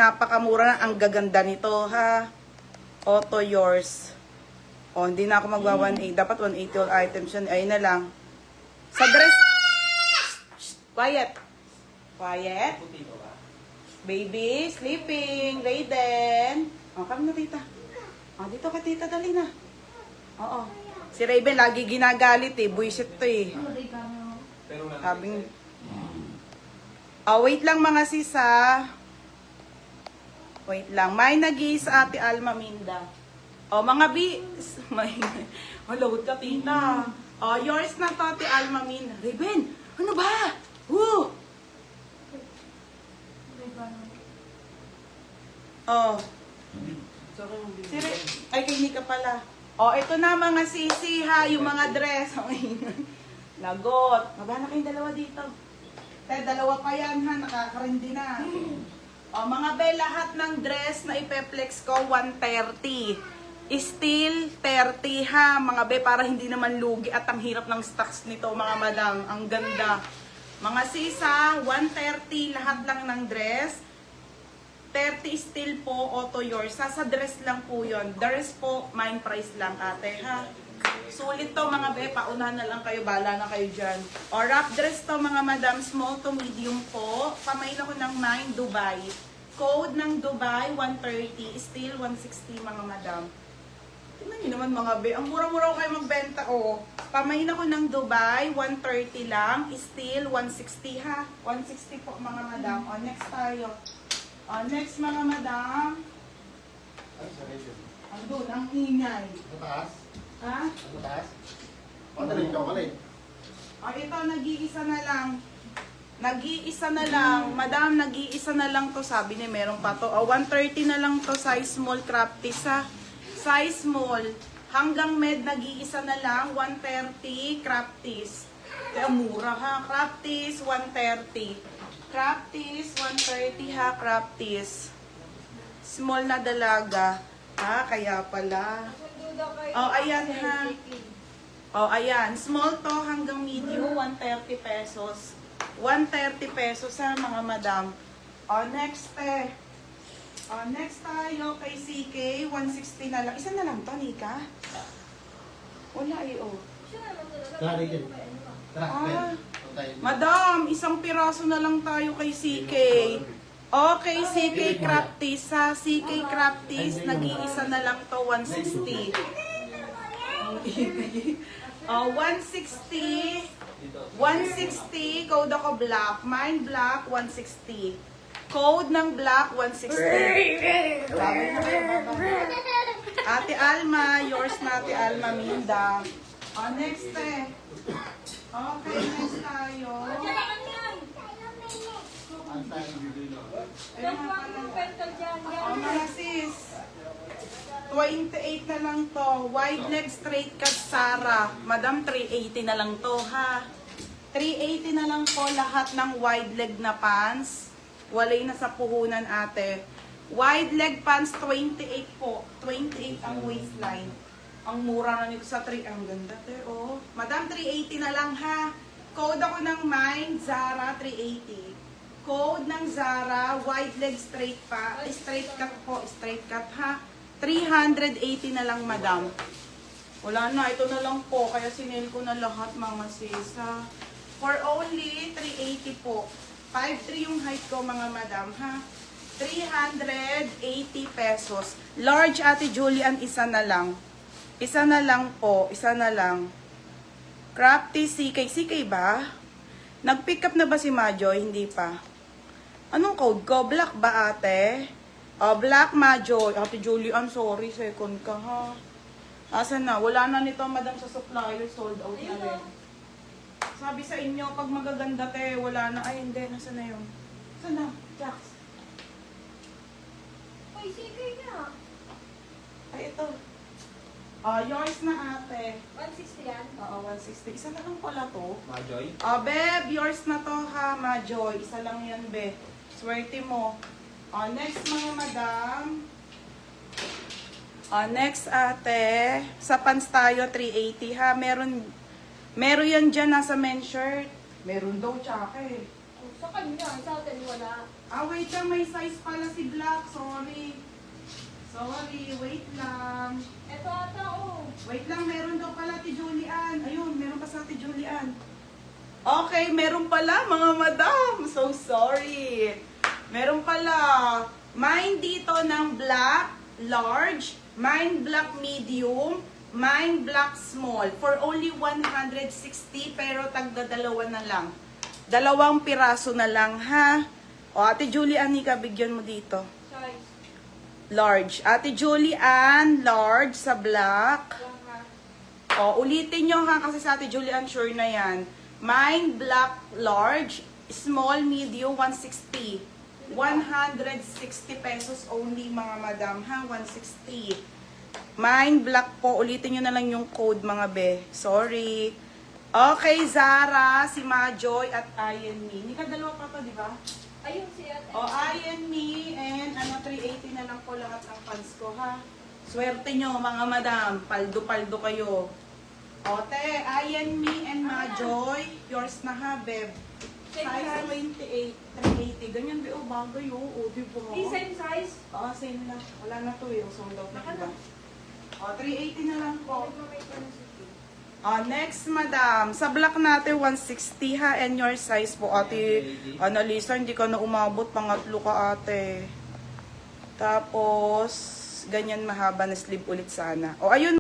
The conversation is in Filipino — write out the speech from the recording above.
Napakamura na, ang gaganda nito ha. Auto yours. O, hindi na ako magwa 180. Dapat 180 all items yun. Ayun na lang. Sa dress. Shh, quiet. Quiet. Baby, sleeping. Raiden. O, kami na tita. O, dito ka tita, dali na. Oo. Si Raven lagi ginagalit eh. Buisit to eh. Sabing... wait lang mga sisa. Wait lang. May nag-iis Ate Alma Minda. Mga may... Lawad ka, tita. Yours na to, Ate Alma Minda. Raven, ano ba? Woo! Ay, kay Nika pala. Ito na mga sisi ha, yung mga dress. Lagot. Mabana kayong dalawa dito. Dalawa pa yan ha, nakakarindi na. Mga be, lahat ng dress na ipeplex ko, 130. Steel, 30 ha, mga be, para hindi naman lugi at ang hirap ng stocks nito, mga madam. Ang ganda. Mga sisa, 130 lahat lang ng dress. 30 steel po, auto yours. Sa dress lang po yun. The rest po, mine price lang ate ha. Sulit to mga be, paunahan na lang kayo, bala na kayo dyan. Wrap dress to mga madam, small to medium po. Pamain ako ng mine, Dubai. Code ng Dubai, 130. Steel, 160 mga madam. Tingnan nyo naman mga be, ang mura-mura ko kayo magbenta Pamain ako ng Dubai, 130 lang. Steel, 160 ha. 160 po mga madam. Next tayo. Next mga madam. Andun, ang ingay. Mataas? Ha? Mataas? Patarin ka ulit. Ito, nag-iisa na lang. Nag-iisa na lang. Madam, nag-iisa na lang to. Sabi niya, meron pa to. 130 na lang to. Size small crop piece ha. Size small. Hanggang med, nag-iisa na lang. 130 crop piece. Kaya mura ha. Crop piece, 130. Crop tees, 130 ha, crop tees. Small na dalaga. Kaya pala. Ayan ha. Ayan. Small to hanggang medium, 130 pesos. 130 pesos ha, mga madam. Next next tayo kay CK, 160 na lang. Isa na lang to, Nika? Wala Tara din. Tara, Madam, isang piraso na lang tayo kay CK. Okay, CK crop tees ha. CK crop tees, nag-iisa na lang to, 160. 160. 160, code ako black. Mine black, 160. Code ng black, 160. Ate Alma, yours na Ate Alma Minda. Next Okay, next tayo. Mga sis, 28 na lang to. Wide leg straight cut Sara. Madam, 380 na lang to ha. 380 na lang po lahat ng wide leg na pants. Walay na sa puhunan ate. Wide leg pants, 28 po. 28 ang waistline. Ang mura na nito sa 3. Ang ganda, te, Madam, 380 na lang, ha? Code ako ng mine, Zara, 380. Code ng Zara, wide leg straight pa. Straight cut po, straight cut, ha? 380 na lang, madam. Wala na, ito na lang po. Kaya sinil ko na lahat, mga sisa. For only 380 po. 5'3 yung height ko, mga madam, ha? 380 pesos. Large, Ate Julian, isa na lang. Isa na lang po. Isa na lang. Crafty CK. CK ba? Nag-pick up na ba si Majoy? Hindi pa. Anong code ko? Black ba ate? Black Majoy. Ate Julian, sorry. Second ka ha. Asan na? Wala na nito madam sa supplier. Sold out na rin. Sabi sa inyo, pag magaganda te, wala na. Ay hindi. Nasaan na yun? Saan na? Jax. Ay, CK na. Ay ito. Yours na ate. 160 yan? Oo, 160. Isa na lang pala to. Majoy? Beb, yours na to ha, Majoy. Isa lang yan, be. Swerte mo. Next mga madam. Next ate. Sa pants tayo, 380 ha. Meron yan dyan nasa men's shirt. Meron daw tsaka eh. Oh, sa kanya, sa atin wala. Ah, wait lang. May size pala si Black. Sorry. Sorry. Wait lang. Eto ata, oh. Wait lang. Meron daw pala Ate Julian. Ayun, meron pa sa Ate Julian. Okay, meron pala mga madam. So sorry. Meron pala. Mine dito ng black, large. Mine black medium. Mine black small. For only 160 pero tagda-dalawa na lang. 2 piraso na lang ha. O Ate Julian, ika bigyan mo dito. Size. Large. Ate Julian, large sa black. Lang ha. O, ulitin nyo ha kasi sa Ate Julian sure na yan. Mine black, large. Small, medium, 160. 160 pesos only mga madam ha. 160. Mine black po. Ulitin nyo na lang yung code mga be. Sorry. Okay, Zara, si Majoy at Ian Me. Hindi ka dalawa pa to, di ba? Ayun si ate. O, Ian Me and 380 na lang po lahat ng fans ko ha. Swerte nyo mga madam. Paldo-paldo kayo. O, te, Ian Me and Majoy. Yours na ha, beb. Same Size size. 28, 380. Ganyan, be, o, bagay, o, di ba? Same size. Oo, same na. Wala na to eh. Sold out na Baka diba? na. O, 380 na lang po. Nagmamay pa na si Kim. Next, madam. Sa black natin, 160 ha. And your size po, ate. Analisa, hindi ka na umabot. Pangatlo ka, ate. Tapos, ganyan mahaba na sleeve ulit sana. O, ayun.